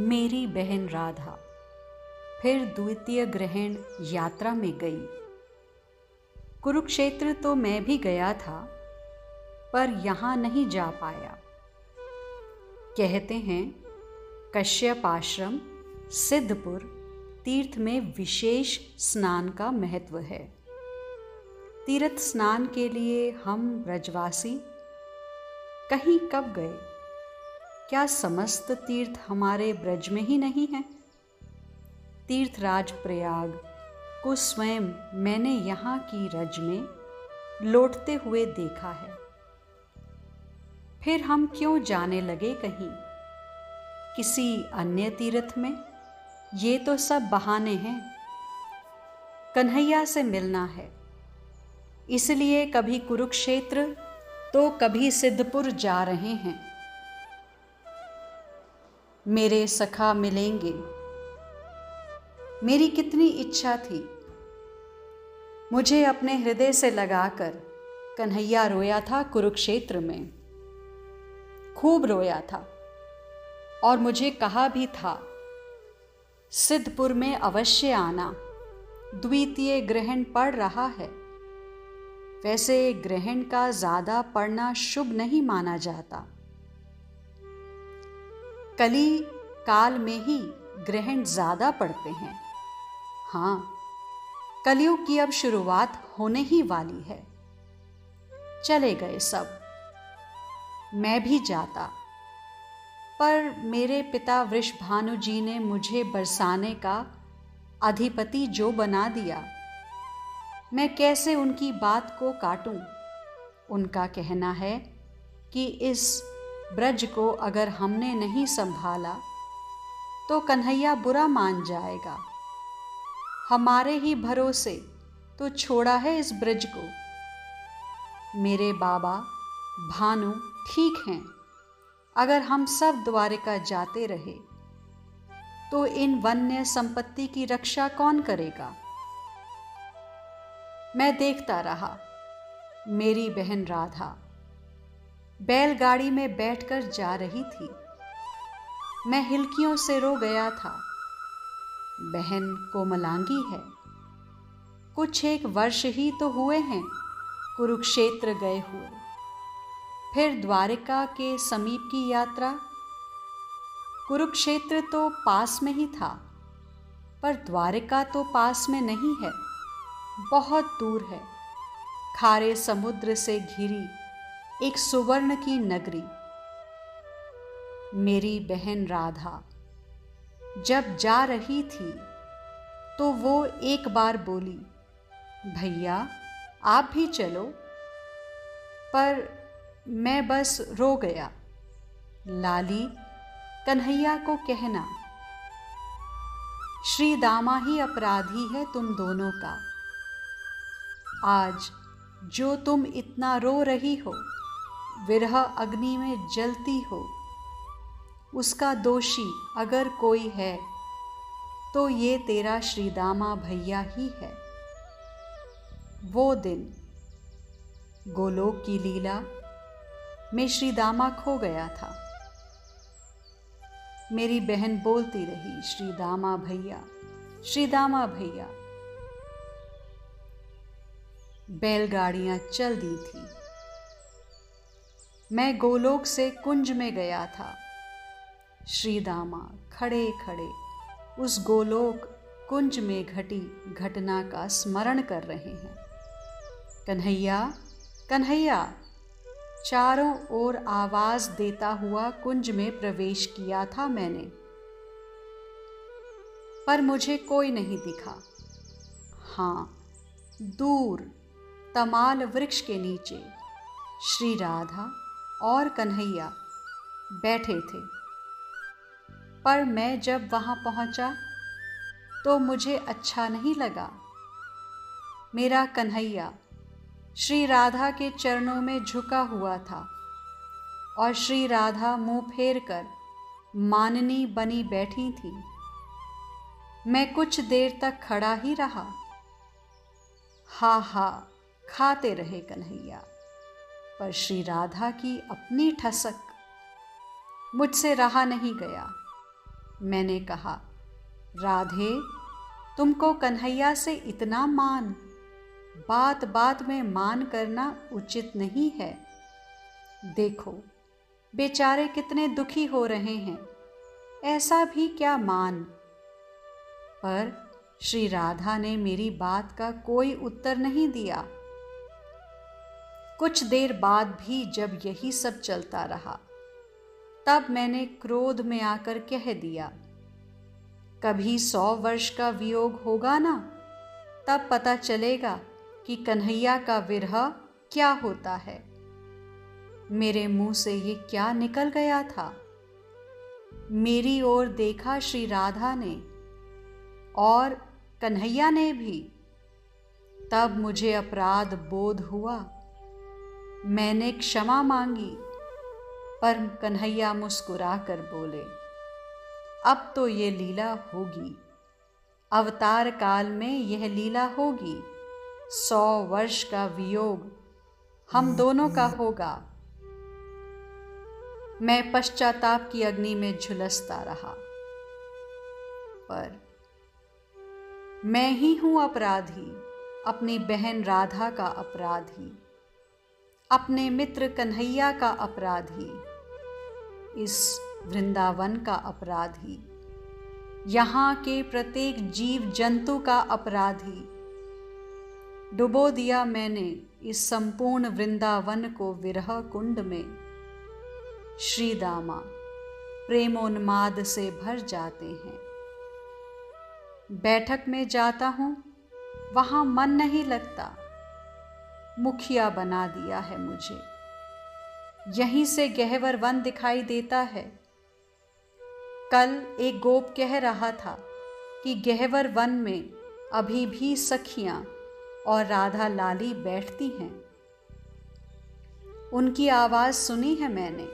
मेरी बहन राधा फिर द्वितीय ग्रहण यात्रा में गई। कुरुक्षेत्र तो मैं भी गया था, पर यहाँ नहीं जा पाया। कहते हैं कश्यप आश्रम सिद्धपुर तीर्थ में विशेष स्नान का महत्व है। तीर्थ स्नान के लिए हम ब्रजवासी कहीं कब गए? क्या समस्त तीर्थ हमारे ब्रज में ही नहीं हैं? तीर्थराज प्रयाग को स्वयं मैंने यहाँ की रज में लौटते हुए देखा है। फिर हम क्यों जाने लगे कहीं किसी अन्य तीर्थ में? ये तो सब बहाने हैं। कन्हैया से मिलना है, इसलिए कभी कुरुक्षेत्र तो कभी सिद्धपुर जा रहे हैं। मेरे सखा मिलेंगे। मेरी कितनी इच्छा थी। मुझे अपने हृदय से लगाकर कन्हैया रोया था कुरुक्षेत्र में, खूब रोया था। और मुझे कहा भी था सिद्धपुर में अवश्य आना, द्वितीय ग्रहण पड़ रहा है। वैसे ग्रहण का ज़्यादा पड़ना शुभ नहीं माना जाता। कली काल में ही ग्रहण ज़्यादा पड़ते हैं। हाँ, कलयुग की अब शुरुआत होने ही वाली है। चले गए सब, मैं भी जाता, पर मेरे पिता वृषभानु जी ने मुझे बरसाने का अधिपति जो बना दिया, मैं कैसे उनकी बात को काटूं? उनका कहना है कि इस ब्रज को अगर हमने नहीं संभाला तो कन्हैया बुरा मान जाएगा। हमारे ही भरोसे तो छोड़ा है इस ब्रज को। मेरे बाबा भानु ठीक हैं। अगर हम सब द्वारिका जाते रहे तो इन वन्य संपत्ति की रक्षा कौन करेगा? मैं देखता रहा मेरी बहन राधा बैलगाड़ी में बैठकर जा रही थी। मैं हिलकियों से रो गया था। बहन कोमलांगी है। कुछ एक वर्ष ही तो हुए हैं कुरुक्षेत्र गए हुए। फिर द्वारिका के समीप की यात्रा। कुरुक्षेत्र तो पास में ही था, पर द्वारिका तो पास में नहीं है, बहुत दूर है। खारे समुद्र से घिरी एक सुवर्ण की नगरी। मेरी बहन राधा जब जा रही थी तो वो एक बार बोली, भैया आप भी चलो। पर मैं बस रो गया। लाली कन्हैया को कहना, श्री दामा ही अपराधी है तुम दोनों का। आज जो तुम इतना रो रही हो, विरह अग्नि में जलती हो, उसका दोषी अगर कोई है तो ये तेरा श्रीदामा भैया ही है। वो दिन गोलोक की लीला में श्रीदामा खो गया था। मेरी बहन बोलती रही, श्रीदामा भैया, श्रीदामा भैया। बैलगाड़ियां चल दी थी। मैं गोलोक से कुंज में गया था। श्रीदामा खड़े खड़े उस गोलोक कुंज में घटी घटना का स्मरण कर रहे हैं। कन्हैया कन्हैया, चारों ओर आवाज देता हुआ कुंज में प्रवेश किया था मैंने, पर मुझे कोई नहीं दिखा। हाँ, दूर तमाल वृक्ष के नीचे श्री राधा और कन्हैया बैठे थे। पर मैं जब वहां पहुंचा तो मुझे अच्छा नहीं लगा। मेरा कन्हैया श्री राधा के चरणों में झुका हुआ था और श्री राधा मुंह फेर कर माननी बनी बैठी थी। मैं कुछ देर तक खड़ा ही रहा। हा हा खाते रहे कन्हैया, पर श्री राधा की अपनी ठसक मुझसे रहा नहीं गया। मैंने कहा, राधे, तुमको कन्हैया से इतना मान, बात बात में मान करना उचित नहीं है। देखो बेचारे कितने दुखी हो रहे हैं, ऐसा भी क्या मान। पर श्री राधा ने मेरी बात का कोई उत्तर नहीं दिया। कुछ देर बाद भी जब यही सब चलता रहा, तब मैंने क्रोध में आकर कह दिया, कभी 100 वर्ष का वियोग होगा ना, तब पता चलेगा कि कन्हैया का विरह क्या होता है। मेरे मुंह से ये क्या निकल गया था। मेरी ओर देखा श्री राधा ने और कन्हैया ने भी। तब मुझे अपराध बोध हुआ। मैंने क्षमा मांगी, पर कन्हैया मुस्कुरा कर बोले, अब तो ये लीला होगी, अवतार काल में यह लीला होगी। 100 वर्ष का वियोग हम दोनों का होगा। मैं पश्चाताप की अग्नि में झुलसता रहा। पर मैं ही हूं अपराधी, अपनी बहन राधा का अपराधी, अपने मित्र कन्हैया का अपराधी, इस वृंदावन का अपराधी, यहाँ के प्रत्येक जीव जंतु का अपराधी। डुबो दिया मैंने इस संपूर्ण वृंदावन को विरह कुंड में। श्री दामा प्रेमोन्माद से भर जाते हैं। बैठक में जाता हूँ, वहाँ मन नहीं लगता। मुखिया बना दिया है मुझे। यहीं से गहवर वन दिखाई देता है। कल एक गोप कह रहा था कि गहवर वन में अभी भी सखियां और राधा लाली बैठती हैं। उनकी आवाज सुनी है मैंने।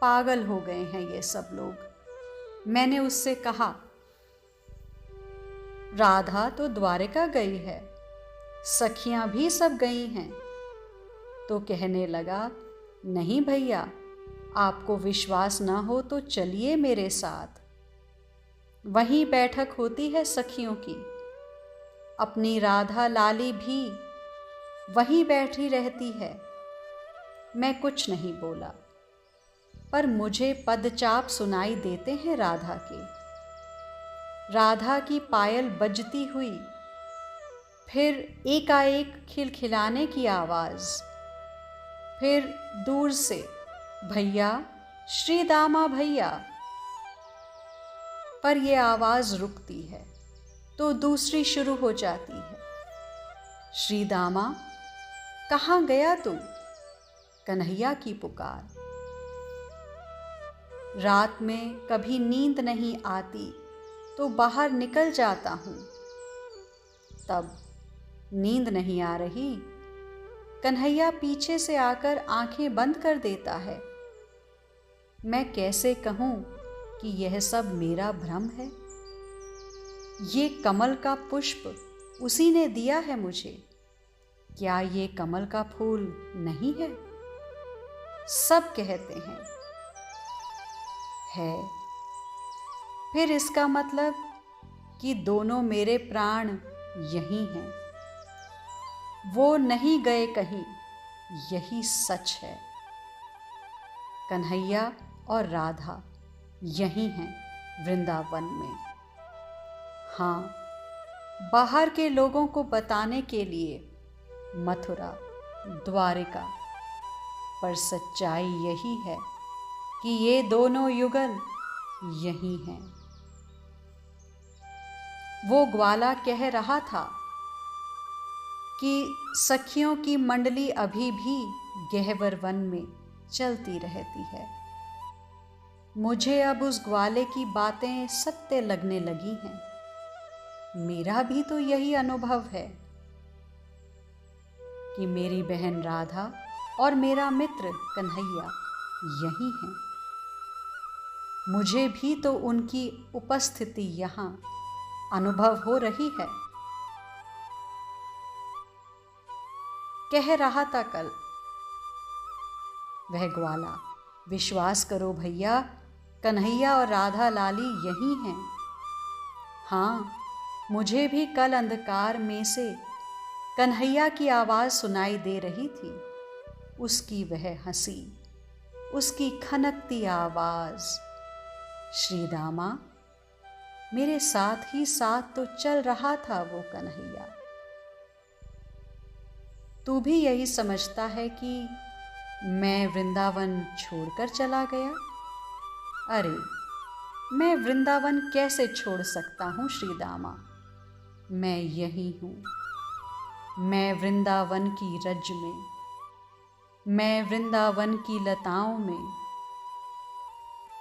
पागल हो गए हैं ये सब लोग। मैंने उससे कहा, राधा तो द्वारिका गई है, सखियां भी सब गई हैं। तो कहने लगा, नहीं भैया, आपको विश्वास ना हो तो चलिए मेरे साथ। वहीं बैठक होती है सखियों की। अपनी राधा लाली भी वहीं बैठी रहती है। मैं कुछ नहीं बोला, पर मुझे पदचाप सुनाई देते हैं राधा के। राधा की पायल बजती हुई, फिर एकाएक खिलखिलाने की आवाज, फिर दूर से, भैया, श्री दामा भैया। पर यह आवाज रुकती है तो दूसरी शुरू हो जाती है। श्री दामा, कहाँ गया तू? कन्हैया की पुकार। रात में कभी नींद नहीं आती तो बाहर निकल जाता हूँ। तब नींद नहीं आ रही, कन्हैया पीछे से आकर आंखें बंद कर देता है। मैं कैसे कहूं कि यह सब मेरा भ्रम है? ये कमल का पुष्प उसी ने दिया है मुझे। क्या ये कमल का फूल नहीं है? सब कहते हैं है। फिर इसका मतलब कि दोनों मेरे प्राण यही हैं। वो नहीं गए कहीं, यही सच है। कन्हैया और राधा यही हैं वृंदावन में। हाँ, बाहर के लोगों को बताने के लिए मथुरा, द्वारिका, पर सच्चाई यही है कि ये दोनों युगल यही हैं। वो ग्वाला कह रहा था कि सखियों की मंडली अभी भी गहवर वन में चलती रहती है। मुझे अब उस ग्वाले की बातें सत्य लगने लगी हैं। मेरा भी तो यही अनुभव है कि मेरी बहन राधा और मेरा मित्र कन्हैया यही हैं। मुझे भी तो उनकी उपस्थिति यहाँ अनुभव हो रही है। कह रहा था कल वह ग्वाला, विश्वास करो भैया, कन्हैया और राधा लाली यही हैं। हाँ, मुझे भी कल अंधकार में से कन्हैया की आवाज़ सुनाई दे रही थी। उसकी वह हंसी, उसकी खनकती आवाज़। श्री दामा, मेरे साथ ही साथ तो चल रहा था वो कन्हैया। तू भी यही समझता है कि मैं वृंदावन छोड़कर चला गया? अरे, मैं वृंदावन कैसे छोड़ सकता हूँ श्री दामा? मैं यही हूँ। मैं वृंदावन की रज में, मैं वृंदावन की लताओं में,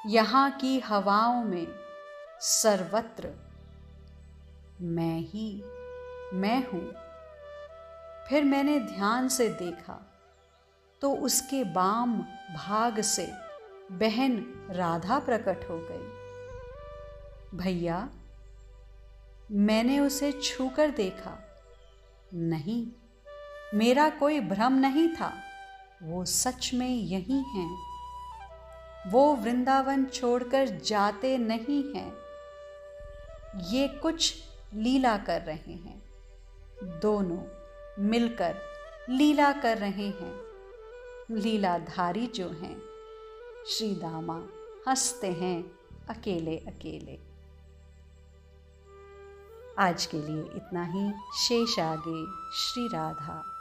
यहाँ की हवाओं में, सर्वत्र मैं हूँ। फिर मैंने ध्यान से देखा तो उसके बाम भाग से बहन राधा प्रकट हो गई। भैया, मैंने उसे छूकर देखा। नहीं, मेरा कोई भ्रम नहीं था, वो सच में यही हैं। वो वृंदावन छोड़कर जाते नहीं हैं। ये कुछ लीला कर रहे हैं, दोनों मिलकर लीला कर रहे हैं। लीलाधारी जो हैं, श्री दामा हंसते हैं अकेले अकेले। आज के लिए इतना ही। शेष आगे। श्री राधा।